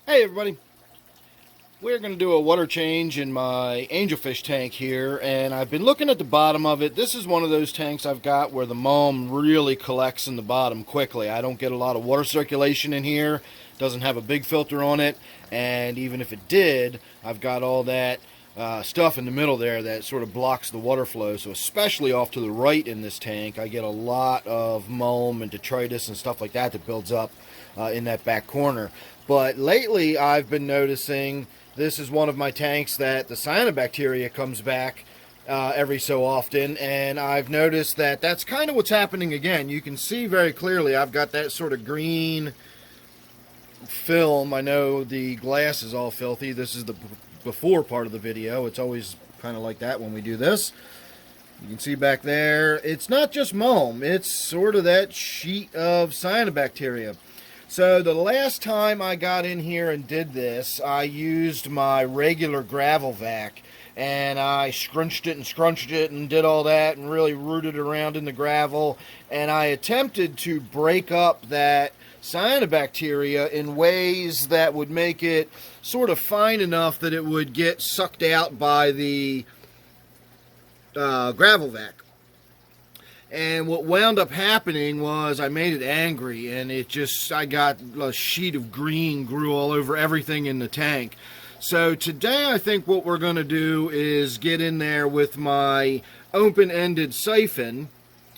Hey everybody, we're going to do a water change in my angelfish tank here, and I've been looking at the bottom of it. This is one of those tanks I've got where the mulm really collects in the bottom quickly. I don't get a lot of water circulation in here, doesn't have a big filter on it, and even if it did, I've got all that stuff in the middle there that sort of blocks the water flow. So especially off to the right in this tank, I get a lot of mulm and detritus and stuff like that that builds up in that back corner. But lately I've been noticing this is one of my tanks that the cyanobacteria comes back every so often, and I've noticed that that's kind of what's happening again. You can see very clearly I've got that sort of green film. I know the glass is all filthy. This is the before part of the video. It's always kind of like that when we do this. You can see back there, it's not just mulm, it's sort of that sheet of cyanobacteria. So the last time I got in here and did this, I used my regular gravel vac, and I scrunched it and did all that and really rooted around in the gravel, and I attempted to break up that cyanobacteria in ways that would make it sort of fine enough that it would get sucked out by the gravel vac. And what wound up happening was I made it angry, and I got a sheet of green grew all over everything in the tank. So today I think what we're going to do is get in there with my open-ended siphon,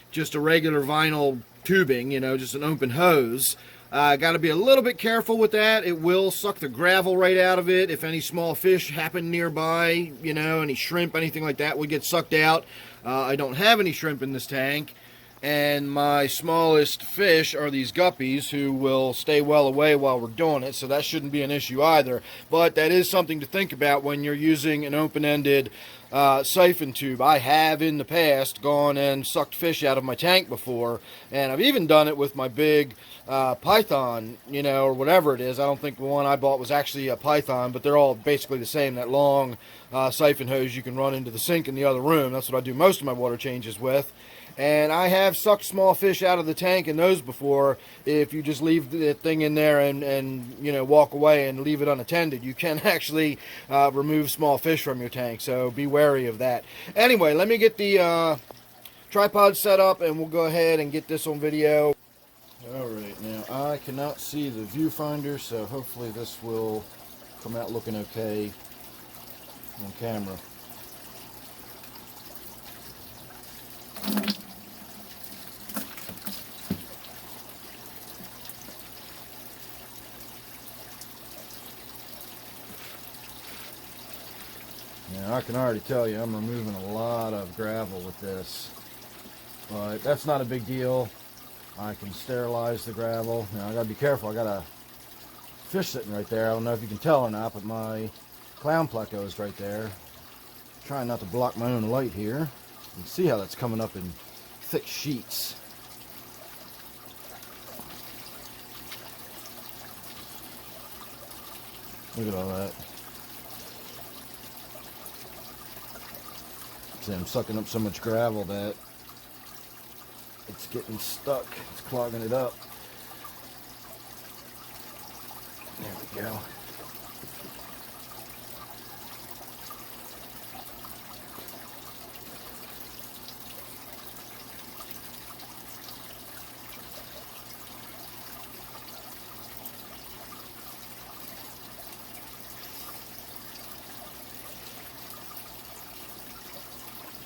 just a regular vinyl tubing, just an open hose. Got to be a little bit careful with that. It will suck the gravel right out of it. If any small fish happen nearby, any shrimp, anything like that would get sucked out. I don't have any shrimp in this tank, and my smallest fish are these guppies who will stay well away while we're doing it, so that shouldn't be an issue either. But that is something to think about when you're using an open-ended siphon tube. I have in the past gone and sucked fish out of my tank before, and I've even done it with my big python, or whatever it is. I don't think the one I bought was actually a python, but they're all basically the same, that long siphon hose you can run into the sink in the other room. That's what I do most of my water changes with. And I have sucked small fish out of the tank in those before. If you just leave the thing in there and walk away and leave it unattended, you can actually remove small fish from your tank. So be wary of that. Anyway, let me get the tripod set up, and we'll go ahead and get this on video. Alright, now I cannot see the viewfinder, so hopefully this will come out looking okay on camera. Now I can already tell you I'm removing a lot of gravel with this, but that's not a big deal. I can sterilize the gravel. Now I gotta be careful. I got a fish sitting right there. I don't know if you can tell or not, but my clown pleco is right there. I'm trying not to block my own light here. You can see how that's coming up in thick sheets. Look at all that. See, I'm sucking up so much gravel that it's getting stuck. It's clogging it up. There we go.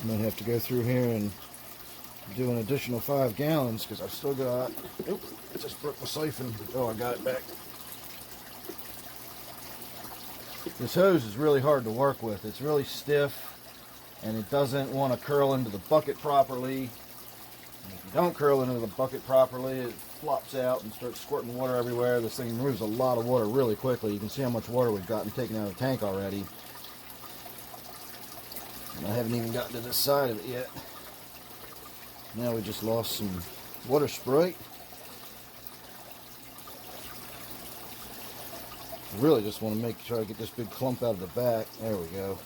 I might have to go through here and do an additional 5 gallons because I've still got, oops, I just broke my siphon. Oh, I got it back. This hose is really hard to work with. It's really stiff, and it doesn't want to curl into the bucket properly. And if you don't curl into the bucket properly, it flops out and starts squirting water everywhere. This thing removes a lot of water really quickly. You can see how much water we've gotten taken out of the tank already. And I haven't even gotten to this side of it yet. Now we just lost some water sprite. Really just want to try to get this big clump out of the back. There we go.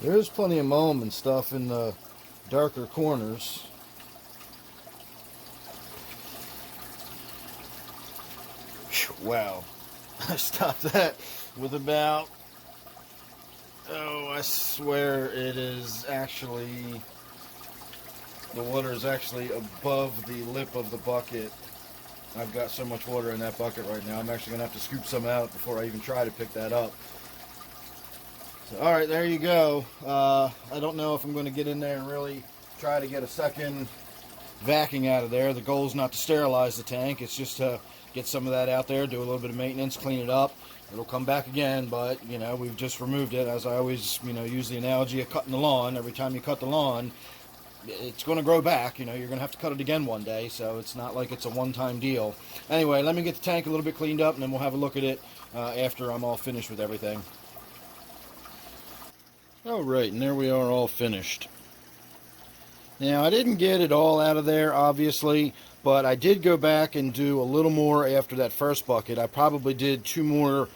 There's plenty of mulm and stuff in the darker corners. Wow. I stopped that with about, oh, I swear it is actually, the water is actually above the lip of the bucket. I've got so much water in that bucket right now. I'm actually going to have to scoop some out before I even try to pick that up. So, alright, there you go. I don't know if I'm going to get in there and really try to get a second vacuum out of there. The goal is not to sterilize the tank. It's just to get some of that out there, do a little bit of maintenance, clean it up. It'll come back again, but, you know, we've just removed it. As I always, you know, use the analogy of cutting the lawn. Every time you cut the lawn, it's going to grow back. You know, you're going to have to cut it again one day, so it's not like it's a one-time deal. Anyway, let me get the tank a little bit cleaned up, and then we'll have a look at it after I'm all finished with everything. Alright, and there we are, all finished. Now, I didn't get it all out of there, obviously, but I did go back and do a little more after that first bucket. I probably did 2 more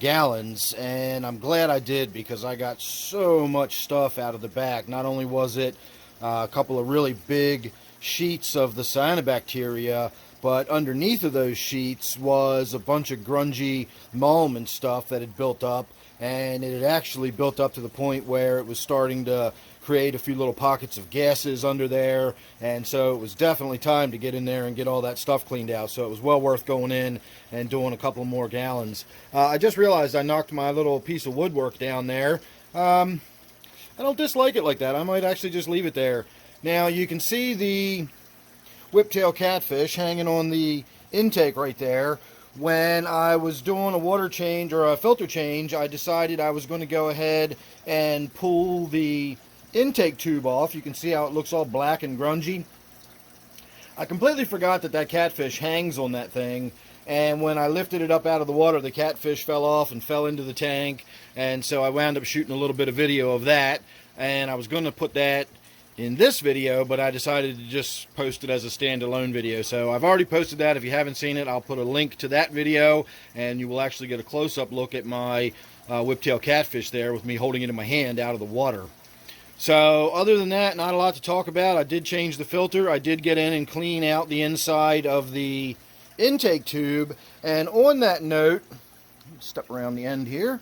gallons, and I'm glad I did, because I got so much stuff out of the back. Not only was it a couple of really big sheets of the cyanobacteria, but underneath of those sheets was a bunch of grungy mulm and stuff that had built up, and it had actually built up to the point where it was starting to create a few little pockets of gases under there, and so it was definitely time to get in there and get all that stuff cleaned out. So it was well worth going in and doing a couple more gallons. I just realized I knocked my little piece of woodwork down there. I don't dislike it like that. I might actually just leave it there. Now you can see the whiptail catfish hanging on the intake right there. When I was doing a water change or a filter change, I decided I was going to go ahead and pull the intake tube off. You can see how it looks all black and grungy. I completely forgot that that catfish hangs on that thing, and when I lifted it up out of the water, the catfish fell off and fell into the tank, and so I wound up shooting a little bit of video of that, and I was going to put that in this video, but I decided to just post it as a standalone video. So I've already posted that. If you haven't seen it, I'll put a link to that video, and you will actually get a close-up look at my whiptail catfish there with me holding it in my hand out of the water. So other than that, not a lot to talk about. I did change the filter. I did get in and clean out the inside of the intake tube, and on that note, step around the end here,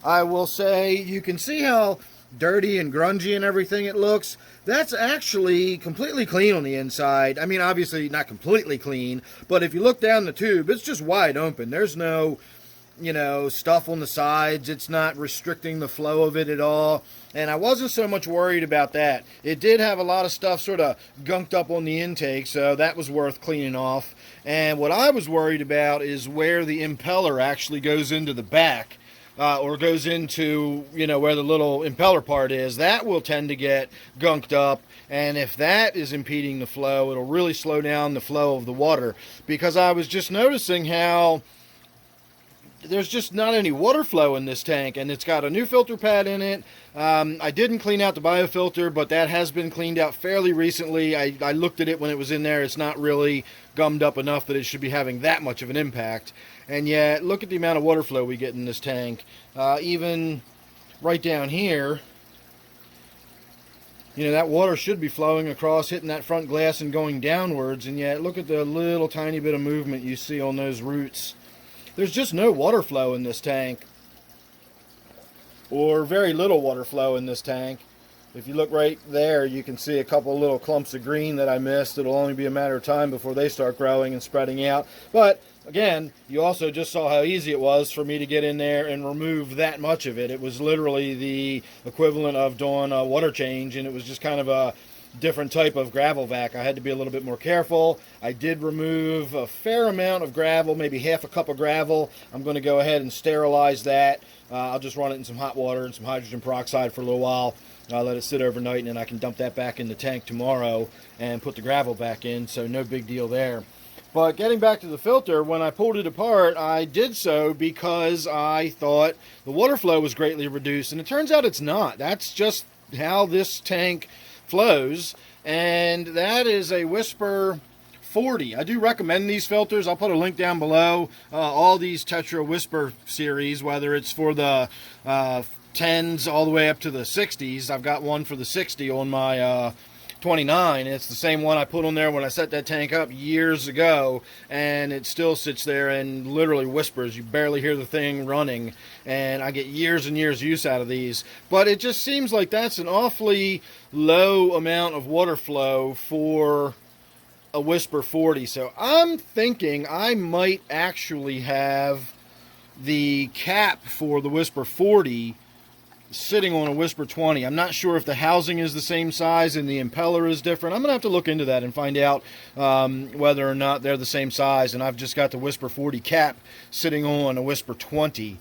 I will say you can see how dirty and grungy and everything it looks. That's actually completely clean on the inside. I mean, obviously not completely clean, but if you look down the tube, it's just wide open. There's no, you know, stuff on the sides. It's not restricting the flow of it at all, and I wasn't so much worried about that. It did have a lot of stuff sort of gunked up on the intake, so that was worth cleaning off. And what I was worried about is where the impeller actually goes into the back, or goes into, you know, where the little impeller part is. That will tend to get gunked up, and if that is impeding the flow, it'll really slow down the flow of the water, because I was just noticing how there's just not any water flow in this tank, and it's got a new filter pad in it. I didn't clean out the biofilter, but that has been cleaned out fairly recently. I looked at it when it was in there. It's not really gummed up enough that it should be having that much of an impact. And yet, look at the amount of water flow we get in this tank. Even right down here, you know, that water should be flowing across, hitting that front glass and going downwards, and yet look at the little tiny bit of movement you see on those roots. There's just no water flow in this tank, or very little water flow in this tank. If you look right there, you can see a couple little clumps of green that I missed. It'll only be a matter of time before they start growing and spreading out. But again, you also just saw how easy it was for me to get in there and remove that much of it. It was literally the equivalent of doing a water change, and it was just kind of a different type of gravel vac. I had to be a little bit more careful. I did remove a fair amount of gravel, maybe half a cup of gravel. I'm going to go ahead and sterilize that. I'll just run it in some hot water and some hydrogen peroxide for a little while. I'll let it sit overnight, and then I can dump that back in the tank tomorrow and put the gravel back in, so no big deal there. But getting back to the filter, when I pulled it apart, I did so because I thought the water flow was greatly reduced, and it turns out it's not. That's just how this tank flows, and that is a Whisper 40. I do recommend these filters. I'll put a link down below. All these Tetra Whisper series, whether it's for the 10s all the way up to the 60s. I've got one for the 60 on my 29. It's the same one I put on there when I set that tank up years ago, and it still sits there and literally whispers. You barely hear the thing running, and I get years and years use out of these. But it just seems like that's an awfully low amount of water flow for a Whisper 40. So I'm thinking I might actually have the cap for the Whisper 40 sitting on a Whisper 20. I'm not sure if the housing is the same size and the impeller is different. I'm going to have to look into that and find out whether or not they're the same size. And I've just got the Whisper 40 cap sitting on a Whisper 20.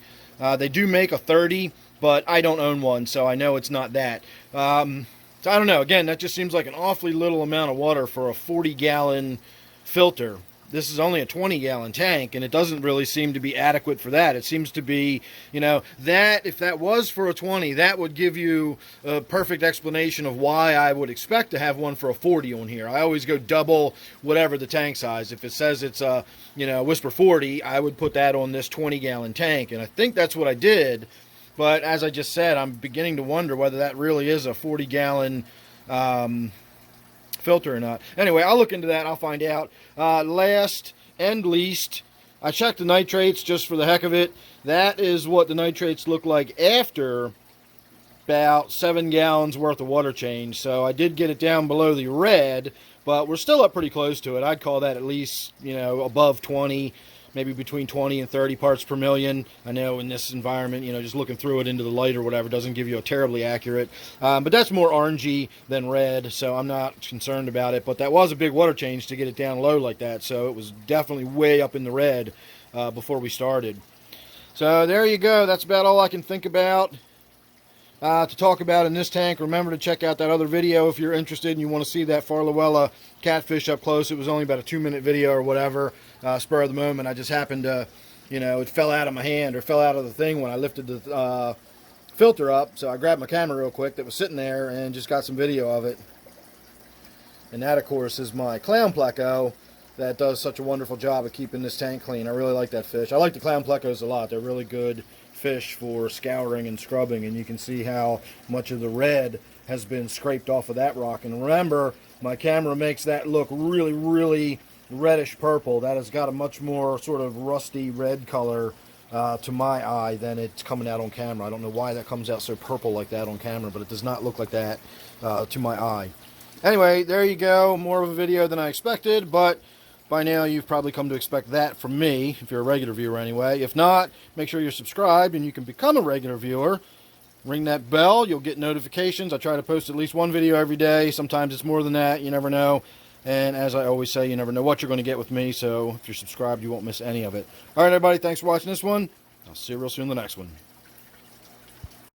They do make a 30, but I don't own one, so I know it's not that. So I don't know. Again, that just seems like an awfully little amount of water for a 40-gallon filter. This is only a 20-gallon tank, and it doesn't really seem to be adequate for that. It seems to be, that if that was for a 20, that would give you a perfect explanation of why I would expect to have one for a 40 on here. I always go double whatever the tank size. If it says it's a, Whisper 40, I would put that on this 20-gallon tank, and I think that's what I did. But as I just said, I'm beginning to wonder whether that really is a 40-gallon filter or not. Anyway, I'll look into that. I'll find out. Last and least, I checked the nitrates just for the heck of it. That is what the nitrates look like after about 7 gallons worth of water change. So I did get it down below the red, but we're still up pretty close to it. I'd call that at least, above 20, maybe between 20 and 30 parts per million. I know in this environment, just looking through it into the light or whatever doesn't give you a terribly accurate. But that's more orangey than red, so I'm not concerned about it. But that was a big water change to get it down low like that, so it was definitely way up in the red before we started. So there you go. That's about all I can think about to talk about in this tank. Remember to check out that other video if you're interested and you want to see that Farlowella catfish up close. It was only about a 2-minute video or whatever, spur of the moment. I just happened to, it fell out of my hand or fell out of the thing when I lifted the filter up. So I grabbed my camera real quick that was sitting there and just got some video of it. And that, of course, is my clown pleco that does such a wonderful job of keeping this tank clean. I really like that fish. I like the clown plecos a lot. They're really good fish for scouring and scrubbing, and you can see how much of the red has been scraped off of that rock. And remember, my camera makes that look really, really reddish purple. That has got a much more sort of rusty red color to my eye than it's coming out on camera. I don't know why that comes out so purple like that on camera, but it does not look like that to my eye. Anyway, there you go. More of a video than I expected, but by now you've probably come to expect that from me, if you're a regular viewer anyway. If not, make sure you're subscribed and you can become a regular viewer. Ring that bell, you'll get notifications. I try to post at least one video every day. Sometimes it's more than that, you never know. And as I always say, you never know what you're going to get with me, so if you're subscribed, you won't miss any of it. Alright everybody, thanks for watching this one. I'll see you real soon in the next one.